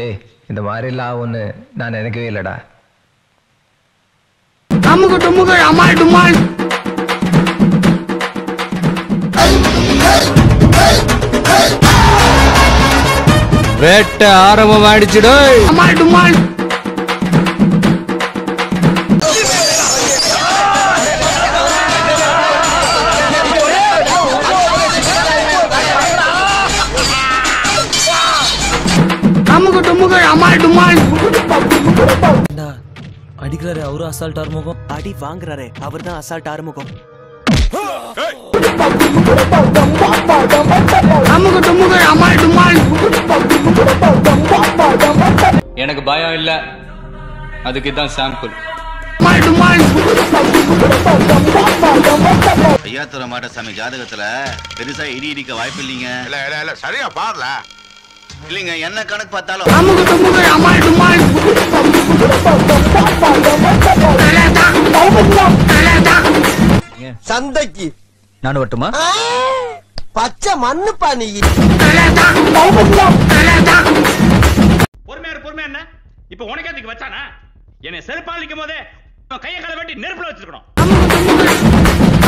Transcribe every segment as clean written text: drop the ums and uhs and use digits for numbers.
ஏய் இந்த மாதிரி எல்லாம் ஆகும்னு நான் நினைக்கவே இல்லடா. அமுகு டுமுகு அமால் டுமால். வேட்ட ஆரம்பம் ஆயிடுச்சுடோ. அமால் டுமால். அமுகு டுமுகு அமால் டுமால். அடிக்கிறாரு அவரு அசால்ட் ஆறுமுகம். அடி வாங்குறாரு அவர் தான் அசால்ட் ஆறுமுகம். அமுகு டுமுகு அமால் டுமால். எனக்கு பயம் இல்ல, அதுக்கு தான் சாம்பிள். அமால் டுமால். ஐயாத்துறை மாட்டசாமி ஜாதகத்துல பெருசா இடி இடிக்க வாய்ப்பு இல்லைங்க. இல்ல சரியா பாருல இல்லைங்க, என்ன கணக்கு பார்த்தாலும். அமுகு டுமுகு அமால் டுமால். சந்தைக்கு நான் வரட்டுமா? பச்சை மண்ணு பானி. பொறுமையா என்ன இப்ப உனக்கே அதுக்கு வச்சானா? என்னை செருப்பாலிக்கும் போதே கையை காலை வெட்டி நெருப்புல வச்சிருக்கணும்.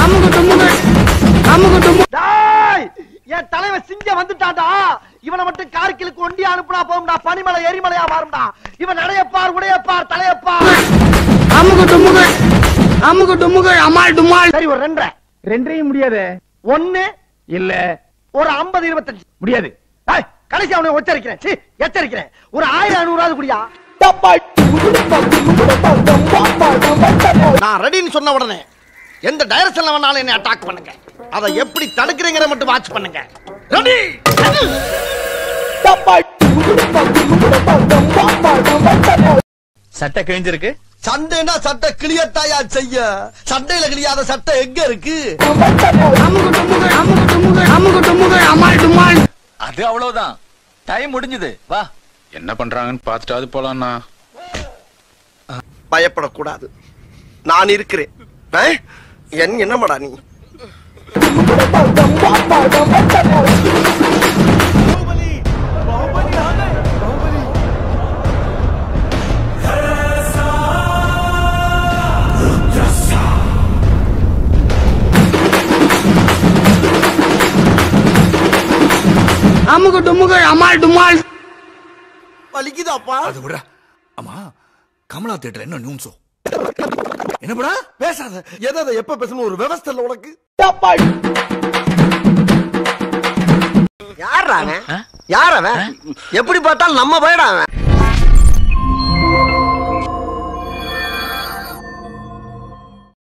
அமுகு டுமுகு அமுகு டுமுகு. என் தலைவன் சிங்க வந்துட்டாடா. இவனை மட்டும் கார்கிலுக்கு ஒண்டி அனுப்புனா போகும்டா. பனிமலை எரிமலையா மாறும்டா. இவன் நடையப்பார் உடையப்பார் தலையப்பார். அமுகு டுமுகு அமுகு டுமுகு அமால் டுமால். சரி ஒரு ரெண்டையும் முடியாது. ஒண்ணு இல்ல ஒரு 50 25 முடியாது. கடைசி அவனை எச்சரிக்கிறேன். ஒரு 1000 குடியா. நான் ரெடின்னு சொன்ன உடனே எந்த டைரக்ஷன்ல வேணாலும் என்ன அட்டாக் பண்ணுங்க. அதை எப்படி தடுக்கிறீங்கற மட்டும் வாட்ச் பண்ணுங்க. ரெடி. சட்டை கிழிஞ்சிருக்கு. சண்டைனா சட்டை கிளியத்தாயா செய்ய. சண்டையில கிளியாத சட்டை எங்க இருக்கு? அமுகு டுமுகு அமுகு டுமுகு அமுகு டுமுகு அமால் டுமால். அது அவ்வளவுதான். டைம் முடிஞ்சது. வா. என்ன பண்றாங்கன்னு பார்த்துட்டாது போலாம்னா. பயப்படக்கூடாது, நான் இருக்கிறேன். என்னமாடா நீ? அமுகு டுமுகு அமால் டுமால். வலிக்குதாப்பா? அது விட. ஆமா, கமலா தியேட்டர் என்ன நியூஸோ? என்ன படா? பேசாத. எதை எப்ப பேசணும் ஒரு விவஸ்தை இல்ல உனக்கு. யார் அவன்? எப்படி பார்த்தாலும் நம்ம பயடா அவன்.